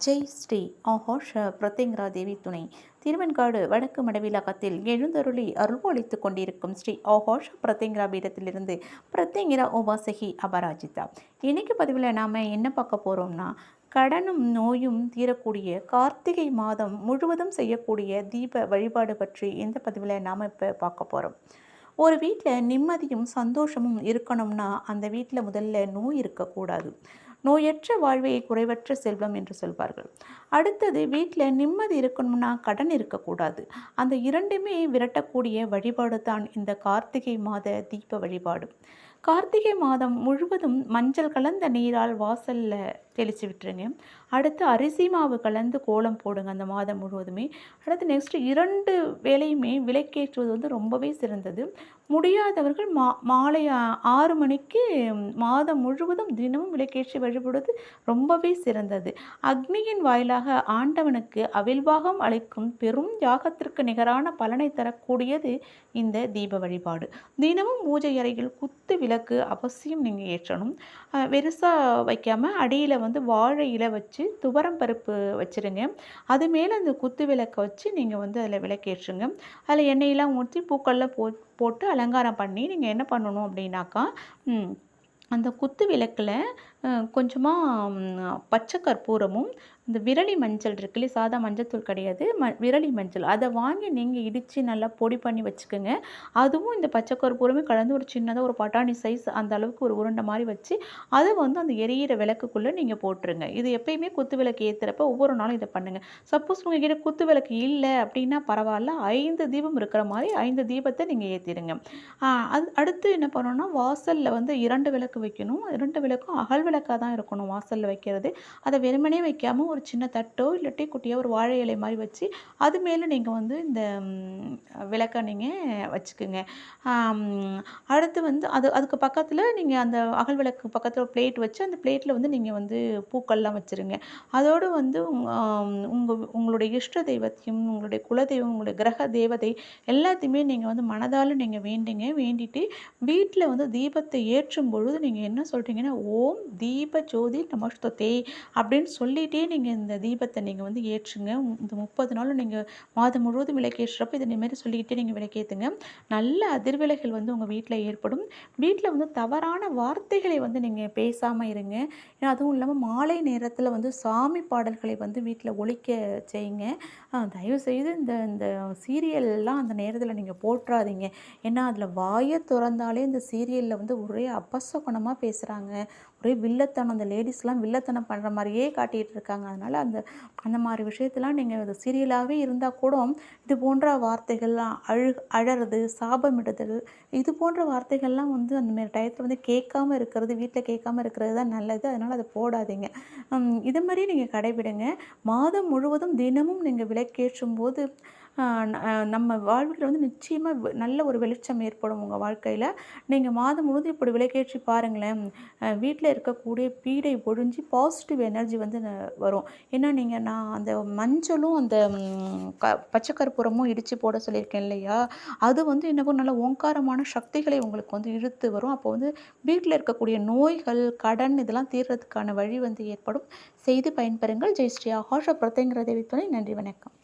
ஜெய் ஸ்ரீ ஆஹோஷ பிரத்யங்கரா தேவி துணை திருவெண்காடு வடக்கு மடவிலகத்தில் எழுந்தருளி அருள்பொழித்துக் கொண்டிருக்கும் ஸ்ரீ ஆஹோஷ பிரத்யங்கரா பீடத்திலிருந்து பிரத்யங்கரா உபாசகி அபராஜிதா. இன்னைக்கு பதிவில் நாம் என்ன பார்க்க போகிறோம்னா, கடனும் நோயும் தீரக்கூடிய கார்த்திகை மாதம் முழுவதும் செய்யக்கூடிய தீப வழிபாடு பற்றி இந்த பதிவில் நாம் இப்போ பார்க்க போகிறோம். ஒரு வீட்டில் நிம்மதியும் சந்தோஷமும் இருக்கணும்னா அந்த வீட்டில் முதல்ல நோய் இருக்கக்கூடாது. நோயற்ற வாழ்வே குறைவற்ற செல்வம் என்று சொல்வார்கள். அடுத்தது வீட்டில் நிம்மதி இருக்கணும்னா கடன் இருக்கக்கூடாது. அந்த இரண்டுமே விரட்டக்கூடிய வழிபாடு தான் இந்த கார்த்திகை மாத தீப வழிபாடு. கார்த்திகை மாதம் முழுவதும் மஞ்சள் கலந்த நீரால் வாசலில் தெளித்து விட்டுருங்க. அடுத்து அரிசி மாவு கலந்து கோலம் போடுங்க அந்த மாதம் முழுவதுமே. அடுத்து நெக்ஸ்ட்டு 2 வேளையுமே விளக்கேற்றுவது ரொம்பவே சிறந்தது. முடியாதவர்கள் மாலை 6 மணிக்கு மாதம் முழுவதும் தினமும் விளக்கேற்றி வழிபடுவது ரொம்பவே சிறந்தது. அக்னியின் வாயிலாக ஆண்டவனுக்கு அவிழ்வாகம் அளிக்கும் பெரும் யாகத்திற்கு நிகரான பலனை தரக்கூடியது இந்த தீப வழிபாடு. தினமும் பூஜை அறையில் குத்து விளக்கு அவசியம் நீங்கள் ஏற்றணும். வெறுசாக வைக்காமல் அடியில் வாழை இலை வச்சு துவரம் பருப்பு வச்சுருங்க. அது மேலே அந்த குத்து விளக்கை வச்சு நீங்கள் அதில் விளக்கேற்றுங்க. அதில் எண்ணெயெல்லாம் ஊற்றி பூக்கள்லாம் போட்டு அலங்காரம் பண்ணி நீங்கள் என்ன பண்ணணும் அப்படின்னாக்கா, அந்த குத்து விளக்கில் கொஞ்சமாக பச்சை கற்பூரமும் இந்த விரலி மஞ்சள் இருக்குல்ல, சாதா மஞ்சத்தூள் கிடையாது, விரலி மஞ்சள் அதை வாங்கி நீங்கள் இடித்து நல்லா பொடி பண்ணி வச்சுக்கோங்க. அதுவும் இந்த பச்சை கற்பூரமே கலந்து ஒரு சின்னதாக ஒரு பட்டாணி சைஸ் அந்த அளவுக்கு ஒரு உருண்டை மாதிரி வச்சு அதை அந்த எரியிற விளக்குக்குள்ளே நீங்கள் போட்டுருங்க. இது எப்பயுமே குத்து விளக்கு ஏற்றுறப்ப ஒவ்வொரு நாளும் இதை பண்ணுங்கள். சப்போஸ் உங்ககிட்ட குத்து விளக்கு இல்லை அப்படின்னா பரவாயில்ல, 5 தீபம் இருக்கிற மாதிரி 5 தீபத்தை நீங்கள் ஏற்றிடுங்க. அடுத்து என்ன பண்ணணும்னா, வாசலில் 2 விளக்கு வைக்கணும். 2 விளக்கும் அகல் விளக்காக தான் இருக்கணும் வாசலில் வைக்கிறது. அதை வெறுமனே வைக்காமல் ஒரு சின்ன தட்டோ இல்லாட்டி குட்டியாக ஒரு வாழை இலை மாதிரி வச்சு அது மேலே நீங்கள் இந்த விளக்கை நீங்கள் வச்சுக்கோங்க. அடுத்து அதுக்கு பக்கத்தில் நீங்கள் அந்த அகல் விளக்கு பக்கத்தில் ஒரு பிளேட் வச்சு அந்த பிளேட்டில் நீங்கள் பூக்கள்லாம் வச்சுருங்க. அதோடு உங்களுடைய இஷ்ட தெய்வத்தையும் உங்களுடைய குலதெய்வம் உங்களுடைய கிரக தேவதை எல்லாத்தையுமே நீங்கள் மனதால் நீங்கள் வேண்டிட்டு வீட்டில் தீபத்தை ஏற்றும் பொழுது நீங்கள் என்ன சொல்கிறீங்கன்னா, ஓம் தீப ஜோதி நமஸ்தே அப்படின்னு சொல்லிகிட்டே நீங்கள் இந்த தீபத்தை நீங்கள் ஏற்றுங்க. இந்த 30 நாளும் நீங்கள் மாதம் முழுவதும் விளக்கேற்றுறப்ப இதை மாரி சொல்லிக்கிட்டே நீங்கள் விளக்கேற்றுங்க. நல்ல அதிர்விலைகள் உங்கள் வீட்டில் ஏற்படும். வீட்டில் தவறான வார்த்தைகளை நீங்கள் பேசாமல் இருங்க. ஏன்னா அதுவும் இல்லாமல் மாலை நேரத்தில் சாமி பாடல்களை வீட்டில் ஒலிக்க செய்யுங்க. தயவுசெய்து இந்த இந்த சீரியல்லாம் அந்த நேரத்தில் நீங்கள் போட்டுறாதீங்க. ஏன்னா அதில் வாயை திறந்தாலே இந்த சீரியலில் ஒரே அபசகுணமாக பேசுகிறாங்க. ஒரே வில்லத்தனம், அந்த லேடிஸ்லாம் வில்லத்தனம் பண்ணுற மாதிரியே காட்டிகிட்டு இருக்காங்க. அதனால் அந்த மாதிரி விஷயத்தெல்லாம் நீங்கள் அது சீரியலாகவே இருந்தால் கூட இது போன்ற வார்த்தைகள்லாம் அழறது, சாபமிடுதல், இது போன்ற வார்த்தைகள்லாம் அந்த மாரி டயத்தில் கேட்காம இருக்கிறது, வீட்டில் கேட்காம இருக்கிறது தான் நல்லது. அதனால் அதை போடாதீங்க. இது மாதிரி நீங்கள் கடைபிடுங்க. மாதம் முழுவதும் தினமும் நீங்கள் விளக்கேற்றும் போது நம்ம வாழ்வில் நிச்சயமாக நல்ல ஒரு வெளிச்சம் ஏற்படும் உங்கள் வாழ்க்கையில். நீங்கள் மாதம் முழுவதும் இப்படி விளக்கேற்றி பாருங்களேன். வீட்டில் இருக்கக்கூடிய பீடை ஒழிஞ்சு பாசிட்டிவ் எனர்ஜி வரும். ஏன்னா நான் அந்த மஞ்சளும் அந்த பச்சை கற்பூரமும் இடித்து போட சொல்லியிருக்கேன் இல்லையா, அது என்னவோ நல்ல ஓங்காரமான சக்திகளை உங்களுக்கு இழுத்து வரும். அப்போ வீட்டில் இருக்கக்கூடிய நோய்கள், கடன் இதெல்லாம் தீர்றதுக்கான வழி ஏற்படும். செய்து பயன்பெறுங்கள். ஜெய் ஸ்ரீ ஆகாஷ பிரத்யங்கரா தேவி துணை. நன்றி, வணக்கம்.